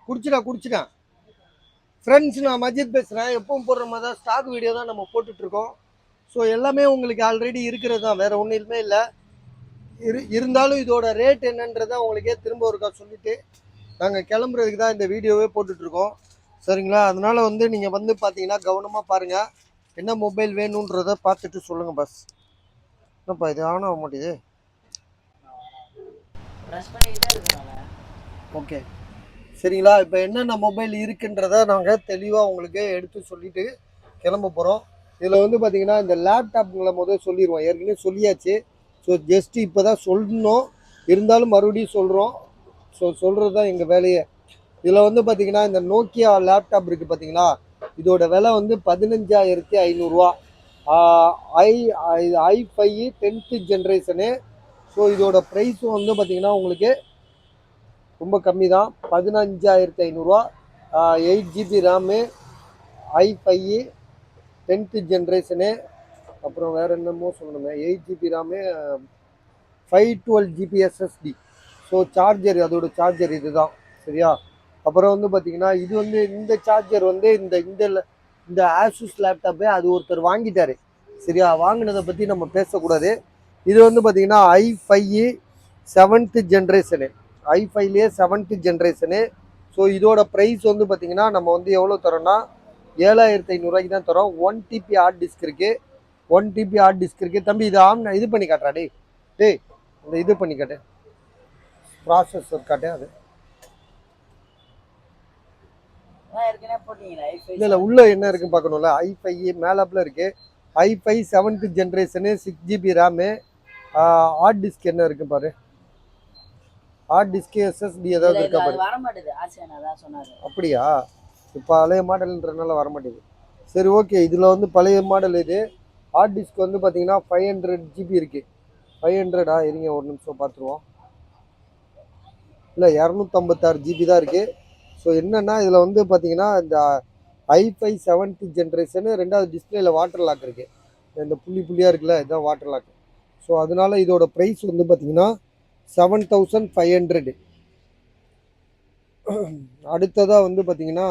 குடிச்சிட்டேன் friends. நான் மஜித் பேசுகிறேன். எப்பவும் போடுற மாதிரி தான் ஸ்டாக் வீடியோ தான் நம்ம போட்டுட்ருக்கோம். ஸோ எல்லாமே உங்களுக்கு ஆல்ரெடி இருக்கிறது தான், வேறு ஒன்றுமே இல்லை. இருந்தாலும் இதோட ரேட் என்னன்றதை உங்களுக்கே திரும்ப ஒருக்கா சொல்லிவிட்டு நாங்கள் கிளம்புறதுக்கு தான் இந்த வீடியோவே போட்டுட்ருக்கோம். சரிங்களா? அதனால் வந்து நீங்கள் வந்து பார்த்தீங்கன்னா கவனமாக பாருங்கள். என்ன மொபைல் வேணுன்றதை பார்த்துட்டு சொல்லுங்கள் பஸ். என்னப்பா இது ஆன் ஆக மாட்டேது? ஓகே சரிங்களா? இப்போ என்னென்ன மொபைல் இருக்குன்றதை நாங்கள் தெளிவாக உங்களுக்கு எடுத்து சொல்லிவிட்டு கிளம்ப போகிறோம். இதில் வந்து பார்த்தீங்கன்னா இந்த லேப்டாப்புங்களை முதல் சொல்லிடுவோம். ஏற்கனவே சொல்லியாச்சு. ஸோ ஜஸ்ட்டு இப்போ தான் சொல்லணும், இருந்தாலும் மறுபடியும் சொல்கிறோம். ஸோ சொல்கிறது தான் எங்கள் வேலையே. இதில் வந்து பார்த்தீங்கன்னா இந்த நோக்கியா லேப்டாப் இருக்குது பார்த்தீங்களா, இதோட விலை வந்து 15,500 i5 10th ஜென்ரேஷனு. ஸோ இதோட ப்ரைஸும் வந்து பார்த்தீங்கன்னா உங்களுக்கு ரொம்ப கம்மி தான், 15,500. 8GB RAM, i5 10th generation. அப்புறம் வேறு என்னமோ சொல்லணுமே, 8GB RAM, 512GB SSD. So charger, அதோட சார்ஜர் இது தான். சரியா? அப்புறம் வந்து பார்த்தீங்கன்னா இது வந்து இந்த சார்ஜர் வந்து இந்த ஆசூஸ் லேப்டாப்பே அது ஒருத்தர் வாங்கிட்டாரு. சரியா? வாங்கினதை பற்றி நம்ம பேசக்கூடாது. இது வந்து பார்த்தீங்கன்னா i5 7th ஜென்ரேஷனு, i5லேயே 7th ஜென்ரேஷனு. ஸோ இதோட ப்ரைஸ் வந்து பார்த்தீங்கன்னா நம்ம வந்து எவ்வளோ தரோன்னா 7,500 தான் தரோம். 1TB ஹார்ட் டிஸ்க் இருக்குது. 1TB ஹார்ட் டிஸ்க் இருக்குது. தம்பி இது இது பண்ணி காட்டுறா டேய் இந்த இது பண்ணி காட்டு, ப்ராசஸர் காட்டு. அது இல்லை உள்ள என்ன இருக்குன்னு பார்க்கணும்ல. i5 மேலாப்பில் இருக்குது. i5 7th generation, 6GB RAM. Hard disk என்ன இருக்குது பாரு, ஹார்ட் டிஸ்க்கு SSD ஏதாவது இருக்கா பாரு. அப்படியா? இப்போ பழைய மாடல்ன்றதுனால வர மாட்டேங்குது. சரி ஓகே, இதில் வந்து பழைய மாடல் இது. ஹார்ட் டிஸ்க் வந்து பார்த்தீங்கன்னா 500GB இருக்குது. 500 இருங்க ஒரு நிமிஷம் பார்த்துருவோம். இல்லை 256GB தான் இருக்குது. ஸோ என்னென்னா இதில் வந்து பார்த்தீங்கன்னா இந்த i5 7th ஜென்ரேஷனு, ரெண்டாவது டிஸ்பிளேயில் வாட்டர் லாக் இருக்குது. இந்த புள்ளியாக இருக்குல்ல, இதுதான் வாட்டர் லாக். ஸோ அதனால இதோட ப்ரைஸ் வந்து பார்த்தீங்கன்னா 7,500. அடுத்ததாக வந்து பார்த்தீங்கன்னா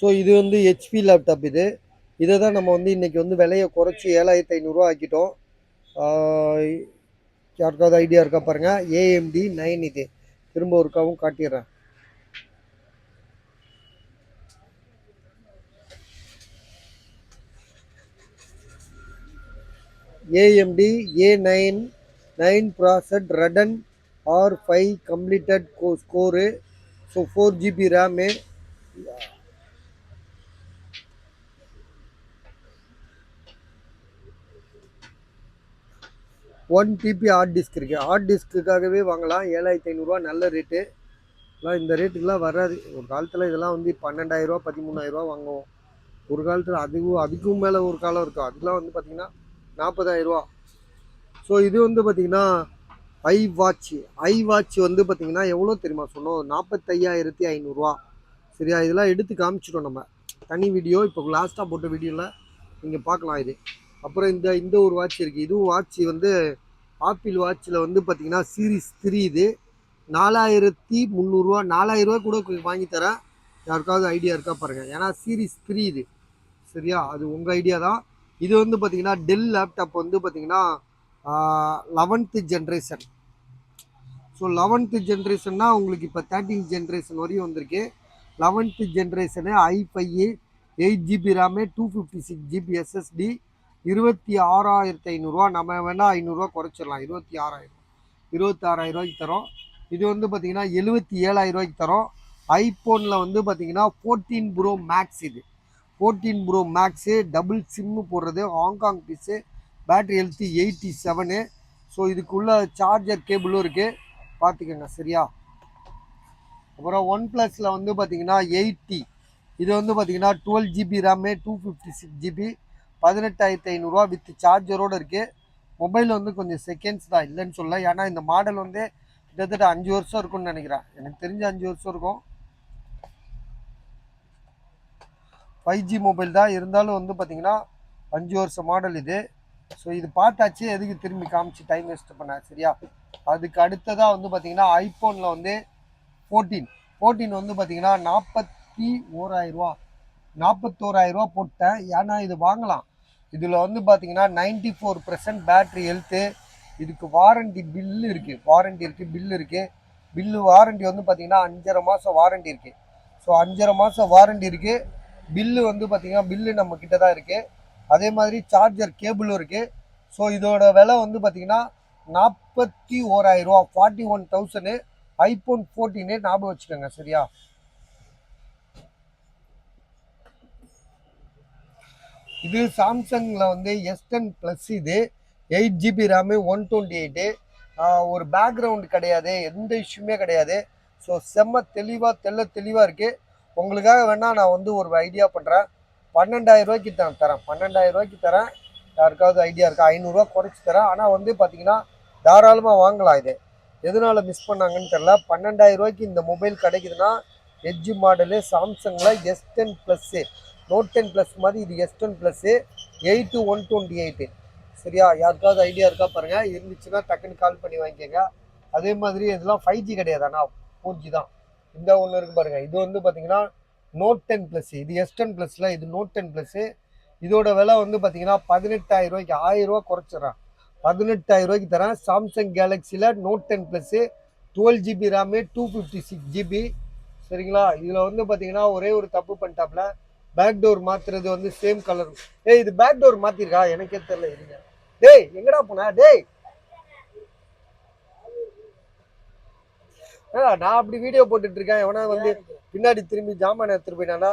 ஸோ இது வந்து ஹெச்பி லேப்டாப். இதை தான் நம்ம வந்து இன்றைக்கி வந்து விலையை குறைச்சி 7,500 ஆக்கிட்டோம். யாருக்காவது ஐடியா இருக்கா பாருங்கள். AMD 9 இது திரும்ப ஒருக்காவும் காட்டிடுறேன். AMD A9 ப்ராசட் Radeon R5 completed score. So 4GB RAM, 1TB hard disk இருக்குது. ஹார்ட் டிஸ்க்குக்காகவே வாங்கலாம். 7,500 நல்ல ரேட்டு. எல்லாம் இந்த ரேட்டுக்கெலாம் வராது. ஒரு காலத்தில் இதெல்லாம் வந்து 12,000 13,000 வாங்குவோம். ஒரு காலத்தில் அதுக்கும் மேலே ஒரு காலம் இருக்கும். அதுக்கெலாம் வந்து பார்த்திங்கன்னா 40,000. ஸோ இது வந்து பார்த்திங்கன்னா iWatch வந்து பார்த்திங்கன்னா எவ்வளோ தெரியுமா சொன்னோம்? 45,500. சரியா? இதெல்லாம் எடுத்து காமிச்சிட்டோம் நம்ம தனி வீடியோ. இப்போ லாஸ்ட்டாக போட்ட வீடியோவில் நீங்கள் பார்க்கலாம் இது. அப்புறம் இந்த ஒரு வாட்ச் இருக்குது. இதுவும் வாட்ச் வந்து ஆப்பிள் வாட்சில் வந்து பார்த்திங்கன்னா சீரீஸ் 3. இது 4,300. 4,000 கூட வாங்கி தரேன். யாருக்காவது ஐடியா இருக்கா பாருங்கள். ஏன்னா சீரீஸ் 3 இது. சரியா? அது உங்கள் ஐடியா தான். இது வந்து பார்த்திங்கன்னா டெல் லேப்டாப் வந்து பார்த்திங்கன்னா 11th ஜென்ரேஷன். ஸோ 11th ஜென்ரேஷன்னா உங்களுக்கு இப்போ 13th ஜென்ரேஷன் வரையும் வந்திருக்கு. 11th generation, i5 8GB RAM, 256GB SSD, 26,500. நம்ம வேணால் 500 குறைச்சிடலாம். 26,000 தரோம். இது வந்து பார்த்திங்கன்னா 77,000 தரோம். ஐஃபோனில் வந்து பார்த்திங்கன்னா 14 Pro Max. இது 14 Pro Max டபுள் சிம்மு போடுறது, Hong Kong piece, battery health 87. So இதுக்குள்ள சார்ஜர் கேபிளும் இருக்குது, பார்த்துக்கோங்க. சரியா? அப்புறம் OnePlusல வந்து பார்த்திங்கன்னா 80. இது வந்து பார்த்திங்கன்னா 12GB ரேமு, 256GB, 18,500 வித் சார்ஜரோடு இருக்குது. மொபைல் வந்து கொஞ்சம் செகண்ட்ஸ் தான், இல்லைன்னு சொல்ல. ஏன்னா இந்த மாடல் வந்து கிட்டத்தட்ட 5 வருஷம் இருக்குன்னு நினைக்கிறேன். எனக்கு தெரிஞ்ச 5 வருஷம் இருக்கும். 5G மொபைல் தான், இருந்தாலும் வந்து பார்த்திங்கன்னா 5 வருஷம் மாடல் இது. ஸோ இது பார்த்தாச்சு, எதுக்கு திரும்பி காமிச்சு டைம் வேஸ்ட் பண்ண, சரியா? அதுக்கு அடுத்ததாக வந்து பார்த்தீங்கன்னா ஐஃபோனில் வந்து 14 வந்து பார்த்தீங்கன்னா 41,000 41,000 போட்டேன். ஏன்னா இது வாங்கலாம். இதில் வந்து பார்த்தீங்கன்னா 94% பேட்ரி ஹெல்த்து. இதுக்கு வாரண்டி பில்லு இருக்குது, பில்லு இருக்குது. வாரண்டி வந்து பார்த்தீங்கன்னா 5.5 மாதம் வாரண்டி இருக்குது. ஸோ 5.5 மாதம் வாரண்டி இருக்குது. பில்லு வந்து பார்த்தீங்கன்னா பில்லு நம்ம கிட்ட தான் இருக்குது. அதே மாதிரி சார்ஜர் கேபிளும் இருக்குது. ஸோ இதோட விலை வந்து பார்த்தீங்கன்னா 41,000, 41,000. ஐஃபோன் 14 ஞாபகம் வச்சுக்கோங்க, சரியா? இது சாம்சங்கில் வந்து S10 ப்ளஸ். இது 8 GB ரேமு, 128. ஒரு பேக்ரவுண்டு கிடையாது, எந்த இஷ்யூமே கிடையாது. ஸோ செம்ம தெளிவாக இருக்குது. உங்களுக்காக வேணால் நான் வந்து ஒரு ஐடியா பண்ணுறேன். 12,000 தரேன். 12,000 தரேன். யாருக்காவது ஐடியா இருக்கா? 500 குறைச்சி தரேன். ஆனால் வந்து பார்த்தீங்கன்னா தாராளமாக வாங்கலாம். இது எதனால் மிஸ் பண்ணாங்கன்னு தெரில. 12,000 இந்த மொபைல் கிடைக்குதுன்னா எட்ஜ் மாடலு சாம்சங்கில் S10 ப்ளஸ்ஸு, Note 10 ப்ளஸ் மாதிரி இது S10 ப்ளஸ்ஸு 8/128. சரியா? யாருக்காவது ஐடியா இருக்கா பாருங்கள். இருந்துச்சுன்னா டக்குன்னு கால் பண்ணி வாங்கிக்கோங்க. அதே மாதிரி இதெல்லாம் 5G கிடையாது, ஆனால் 4G தான். இந்த ஒன்று இருக்குது பாருங்கள். இது வந்து பார்த்தீங்கன்னா Note 10 ப்ளஸ். இது S10 ப்ளஸில், இது Note 10 ப்ளஸ்ஸு. இதோட விலை வந்து பார்த்தீங்கன்னா 18,000, 1,000 குறைச்சிட்றேன். 18,000 தரேன். சாம்சங் கேலக்ஸியில் Note 10 plus, 12 GB RAM, 256 GB. சரிங்களா? இதில் வந்து பார்த்தீங்கன்னா ஒரே ஒரு தப்பு பண்ணிட்டாப்ல. பேக் டோர் மாற்றுறது வந்து சேம் கலர். இது பேக் டோர் மாற்றிருக்கா? எனக்கே தெரியல. இருங்க. டேய் எங்கடா போனா? டேய் நான் அப்படி வீடியோ போட்டுட்டு இருக்கேன். எவனா வந்து பின்னாடி திரும்பி ஜாமான் எடுத்துட்டு போயிட்டானா?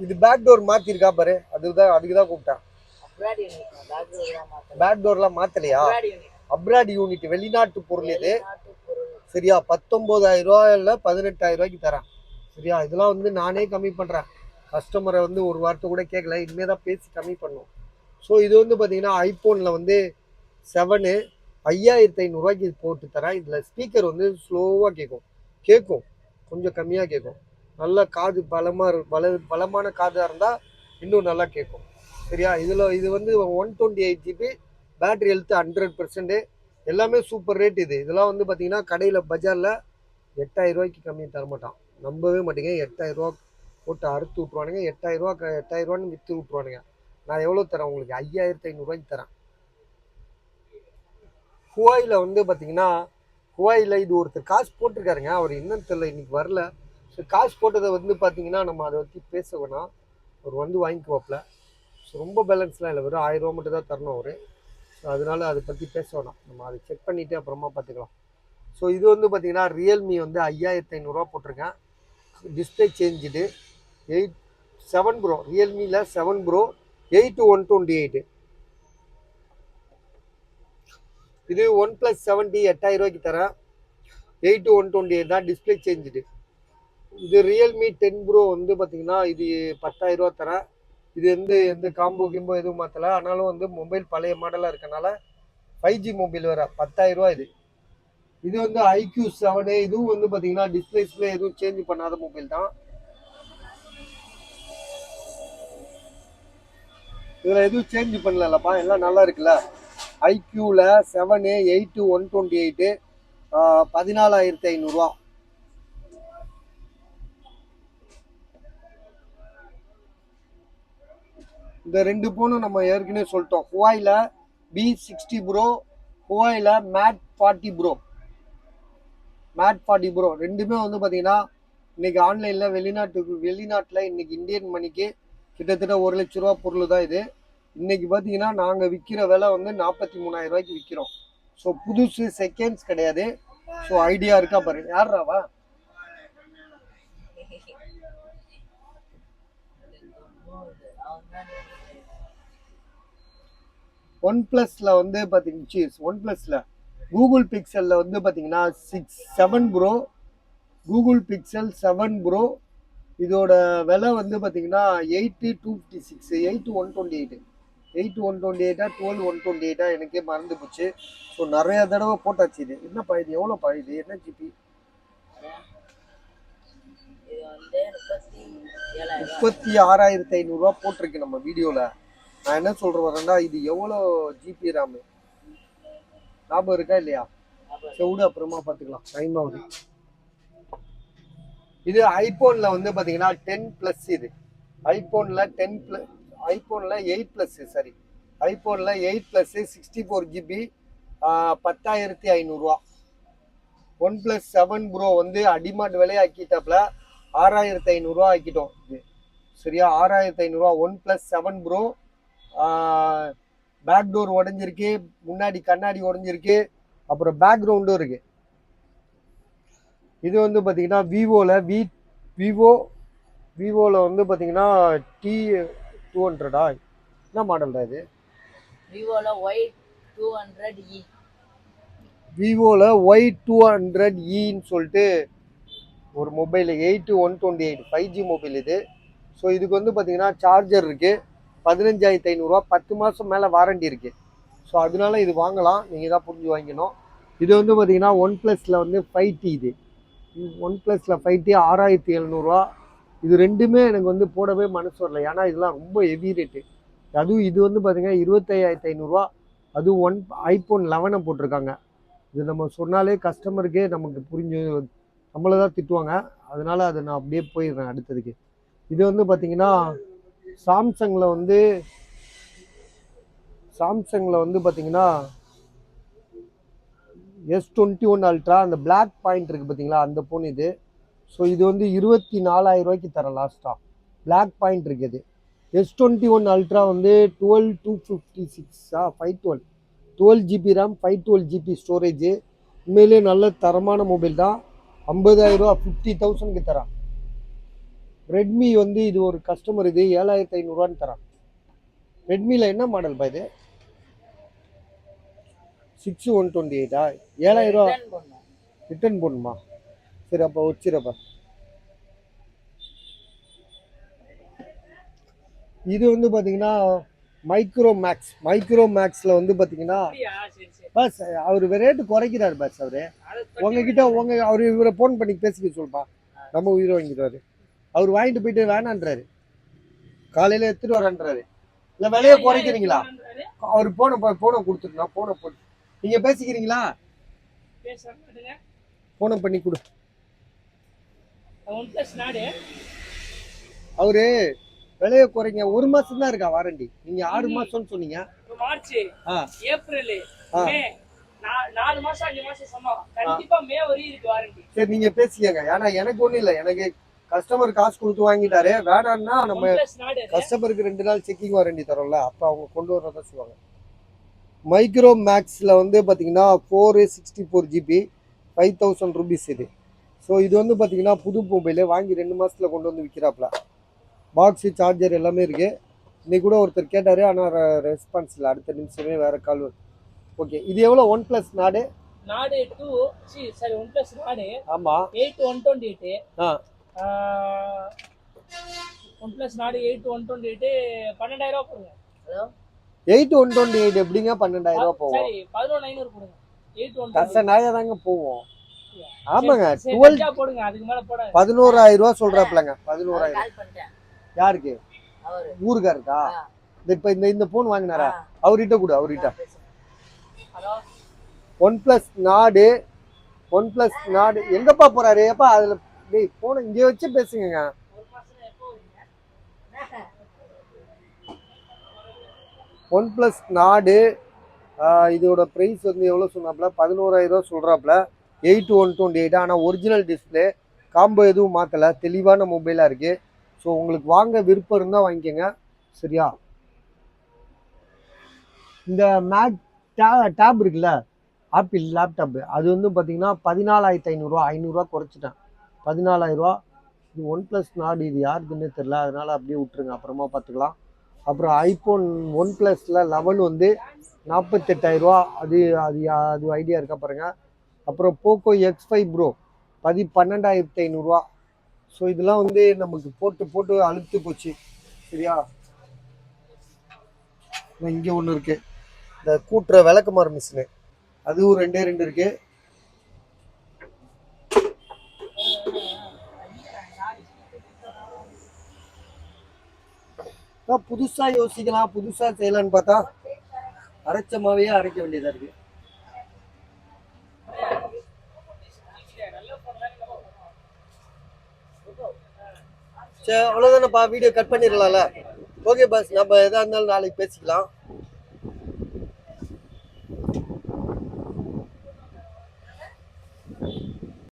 இது பேக் டோர் மாத்திருக்கா பாரு. அதுக்குதான் கூப்பிட்டேன். பேக் டோர்லாம் மாத்தலையா? அப்ராட் யூனிட், வெளிநாட்டு பொருள் இது. சரியா? 19,000 இல்ல 18,000 தரேன். சரியா? இதெல்லாம் வந்து நானே கம்மி பண்றேன். கஸ்டமரை வந்து ஒரு வார்த்தை கூட கேட்கல. இனிமேதான் பேசி கம்மி பண்ணும். ஸோ இது வந்து பார்த்தீங்கன்னா ஐஃபோனில் வந்து 7 5,500 போட்டு தரேன். இதில் ஸ்பீக்கர் வந்து ஸ்லோவாக கேட்கும், கொஞ்சம் கம்மியாக கேட்கும். நல்லா காது பலமான காதாக இருந்தால் இன்னும் நல்லா கேட்கும். சரியா? இது வந்து 128 GB, பேட்ரி ஹெல்த்து 100%. எல்லாமே சூப்பர் ரேட். இதெல்லாம் வந்து பார்த்தீங்கன்னா கடையில் பஜாரில் 8,000 கம்மி தரமாட்டான். நம்பவே மாட்டேங்க. 8,000 போட்டு அறுத்து விட்ருவானுங்க. 8,000 விற்று விட்ருவானுங்க. நான் எவ்வளோ தரேன் உங்களுக்கு? 5,500 தரேன். ஹுவாயில் வந்து பார்த்தீங்கன்னா ஹுவாயில் இது ஒருத்தர் காசு போட்டிருக்காருங்க. அவர் என்னன்னு தெரியல, இன்னைக்கு வரல. ஸோ காசு போட்டதை வந்து பார்த்தீங்கன்னா நம்ம அதை பற்றி பேச வேணாம். அவர் வந்து வாங்கிக்குவாப்பில். ஸோ ரொம்ப பேலன்ஸ்லாம் இல்லை, வெறும் 1,000 மட்டும் தான் தரணும் அவர். ஸோ அதனால அதை பற்றி பேச வேணாம். நம்ம அதை செக் பண்ணிவிட்டு அப்புறமா பார்த்துக்கலாம். ஸோ இது வந்து பார்த்தீங்கன்னா ரியல்மி வந்து 5,500 போட்டிருக்கேன். Display changed 7 pro. ரியல்மியில் 7 ப்ரோ 8/128. இது OnePlus 7T 8,000 தரேன். 8/128 தான். Display changed. இது ரியல்மி 10 ப்ரோ வந்து பார்த்தீங்கன்னா இது 10,000 தரேன். இது எந்த காம்போ எதுவும் மாற்றலை. ஆனாலும் வந்து மொபைல் பழைய மாடலாக இருக்கனால 5G மொபைல் வேற 10,000 இது வந்து IQ7. இதுவும் வந்து பார்த்தீங்கன்னா டிஸ்பிளேஸ்ல எதுவும் சேஞ்ச் பண்ணாத மொபைல் தான். இதில் எதுவும் சேஞ்ச் பண்ணலப்பா, எல்லாம் நல்லா இருக்குல்ல. IQல 7 8/128 14,500. இந்த 2 போனும் நம்ம ஏற்கனவே சொல்லிட்டோம். ஹுவாயில் B60 ப்ரோ, ஹுவாயில் மேட் 40 ப்ரோ ரெண்டுமே வந்து பார்த்தீங்கன்னா இன்னைக்கு ஆன்லைனில் வெளிநாட்டில் இன்னைக்கு இந்தியன் மணிக்கு கிட்டத்தட்ட 1,00,000 ரூபா பொருள் தான் இது. இன்னைக்கு பார்த்தீங்கன்னா நாங்கள் விற்கிற விலை வந்து 43,000 விற்கிறோம். ஸோ புதுசு, செகண்ட்ஸ் கிடையாது. ஸோ ஐடியா இருக்கா பாரு. யாராவா? OnePlusல வந்து பார்த்தீங்கன்னா OnePlusல கூகுள் பிக்சலில் வந்து பார்த்தீங்கன்னா 7 ப்ரோ, கூகுள் பிக்சல் 7 ப்ரோ. இதோட விலை வந்து பார்த்தீங்கன்னா 8,256, 8/128. 8/128 12/128 எனக்கே மறந்து போச்சு. ஸோ நிறைய தடவை போட்டாச்சு. இது என்னப்பா? இது எவ்வளோப்பா? இது என்ன ஜிபி? 36,500 போட்டிருக்கு நம்ம வீடியோவில். நான் என்ன சொல்ற வரேன்னா, இது எவ்வளோ ஜிபி ரேமு ஞாபகம் இருக்கா இல்லையா? விட அப்புறமா பார்த்துக்கலாம், டைம் ஆகுது. இது ஐபோன்ல வந்து பாத்தீங்கன்னா 10+ இது ஐபோன்ல 10+, ஐபோன்ல 8+, சாரி ஐபோன்ல 8+, 64 GB, 10,500 OnePlus 7 Pro வந்து அடிமாட் விலையாக்கிட்டாப்ல 6,500 ஆக்கிட்டோம் இது. சரியா, 6,500 OnePlus 7 Pro. பேக் டோர் உடஞ்சிருக்கு, முன்னாடி கண்ணாடி உடஞ்சிருக்கு, அப்புறம் பேக்ரவுண்டும் இருக்கு. இது வந்து பாத்தீங்கன்னா விவோல வந்து பாத்தீங்கன்னா T200 என்ன மாடல் தான் இது? விவோல Y200Eன்னு சொல்லிட்டு ஒரு மொபைல், 8128 5G மொபைல் இது. ஸோ இதுக்கு வந்து பார்த்தீங்கன்னா சார்ஜர் இருக்கு, 15,500, 10 மாதம் மேலே வாரண்டி இருக்கு. ஸோ அதனால இது வாங்கலாம், நீங்கள் தான் புரிஞ்சு வாங்கிக்கணும். இது வந்து பார்த்தீங்கன்னா OnePlusல வந்து 5T, இது OnePlusல 5T 6,700. இது ரெண்டுமே எனக்கு வந்து போடவே மனசு வரல, ஏன்னா இதெல்லாம் ரொம்ப ஹெவி ரேட்டு. அதுவும் இது வந்து பார்த்தீங்கன்னா 25,500. அதுவும் ஐபோன் 11 போட்டிருக்காங்க. இது நம்ம சொன்னாலே கஸ்டமருக்கே நமக்கு புரிஞ்சு நம்மளை தான் திட்டுவாங்க. அதனால அதை நான் அப்படியே போயிடுறேன் அடுத்ததுக்கு. இது வந்து பார்த்தீங்கன்னா சாம்சங்கில் வந்து பார்த்தீங்கன்னா S21 Ultra, அந்த பிளாக் பாயிண்ட் இருக்குது பார்த்தீங்களா, அந்த ஃபோன் இது. ஸோ இது வந்து 24,000 தரேன் லாஸ்ட்டாக. பிளாக் பாயிண்ட் இருக்குது. S21 Ultra வந்து 12,256 512 12GB RAM, 512GB ஸ்டோரேஜ். உண்மையிலேயே நல்ல தரமான மொபைல் தான். 50,000, 50,000க்கு தரான். ரெட்மி வந்து இது ஒரு கஸ்டமர் இது 7,500 தரான். ரெட்மியில் என்ன மாடல் பா இது? 6128 7,000 ரிட்டர்ன் போடணுமா? சரி, அப்போ வச்சிருப்பா. இது வந்து பார்த்தீங்கன்னா மைக்ரோ மேக்ஸில் வந்து பார்த்தீங்கன்னா பஸ் அவர் ரேட்டு குறைக்கிறாரு பஸ். அவரு உங்ககிட்ட அவர் இவரை ஃபோன் பண்ணி பேசிக்க சொல்லுப்பா, நம்ம உயிரை வாங்கிடுவாரு. அவர் வாங்கிட்டு போயிட்டு வேணான்றாரு, காலையில் எடுத்துட்டு வரேன்றாரு. இல்லை விலையை குறைக்கிறீங்களா? அவர் போனை கொடுத்துருந்தா போனை போட்டு நீங்கள் பேசிக்கிறீங்களா? போனை பண்ணி கொடு. அவரு விலையை குறைங்க, 1 மாசம் தான் இருக்கா வாரண்டி. நீங்க 6 மாசம்னு சொன்னீங்க. மார்ச், ஏப்ரல், மே 4 மாசம் 5 மாசம் சொன்னோம். கண்டிப்பா மே வரையும் இருக்கு வாரண்டி. சரி, நீங்க பேசிக்கங்க. ஏன்னா எனக்கு ஒண்ணும் இல்லை, எனக்கு கஸ்டமர் காசு கொடுத்து வாங்கிட்டாரு. வேணான்னா நம்ம கஸ்டமருக்கு 2 நாள் செக்கிங் வாரண்டி தரோம்ல, அப்போ அவங்க கொண்டு வரதான் சொல்லுவாங்க. மைக்ரோ மேக்ஸில் வந்து பார்த்தீங்கன்னா 464GB 5,000 rupees இது. ஸோ இது வந்து பார்த்தீங்கன்னா புது மொபைலு, வாங்கி 2 மாதத்தில் கொண்டு வந்து விற்கிறாப்புல. பாக்ஸு, சார்ஜர் எல்லாமே இருக்குது. இன்னைக்கு கூட ஒருத்தர் கேட்டார், ஆனால் ரெஸ்பான்ஸ் இல்லை. அடுத்த நிமிஷமே வேறு கால் வருது. ஓகே, இது எவ்வளோ? OnePlus நாடு 2, சரி OnePlus நாடு. ஆமாம், 8,128. OnePlus நாடு 8,128 12,000 போடுங்க. ஹலோ, 8,128 எப்படிங்க 12,000 போவோம்? சரி 11,500 போடுங்க. 8,128 தாங்க போவோம். ஆமாங்க, 12 போடுங்க, அதுக்கு மேல போட 11,000 சொல்றாப்லங்க. 11,000 யாருக்கு? ஊருக்காருக்கா? இப்ப இந்த போன் வாங்கினாரா? அவர்கிட்ட கூட, அவர்கிட்ட. OnePlus நாடு எங்கப்பா போறாரு? ஏப்பா அதுல போன இங்க வச்சு பேசுங்க. OnePlus நாடு இதோட பிரைஸ் வந்து எவ்வளவு சொன்னாப்ல? 11,000 சொல்றாப்ல. 8,128. ஆனால் ஒரிஜினல் டிஸ்பிளே, காம்போ எதுவும் மாற்றலை, தெளிவான மொபைலாக இருக்குது. ஸோ உங்களுக்கு வாங்க விருப்பம் இருந்தால் வாங்கிக்கோங்க. சரியா, இந்த மேக் டேப் இருக்குல்ல, ஆப்பிள் லேப்டாப்பு, அது வந்து பார்த்தீங்கன்னா 14,500, 500 குறைச்சிட்டேன், 14,000. இது OnePlus நாடு, இது யாருக்குன்னு தெரில, அதனால் அப்படியே விட்டுருங்க, அப்புறமா பார்த்துக்கலாம். அப்புறம் ஐஃபோன் OnePlusல 11 வந்து 48,000. அது ஐடியா இருக்கா பாருங்கள். அப்புறம் போக்கோ X5 Pro 12,500. ஸோ இதெல்லாம் வந்து நமக்கு போட்டு அழுத்து போச்சு. சரியா, இங்கே ஒன்று இருக்கு, இந்த கூட்டுற விளக்குமாறு மிஷினு, அதுவும் 2 இருக்கு. புதுசா யோசிக்கலாம், புதுசா செய்யலாம்னு பார்த்தா அரைச்சமாவே அரைக்க வேண்டியதா இருக்கு. சரி, அவ்வளவுதானப்பா, வீடியோ கட் பண்ணிடலாம்ல. ஓகே பாஸ், நம்ம எதா இருந்தாலும் நாளைக்கு பேசிக்கலாம்.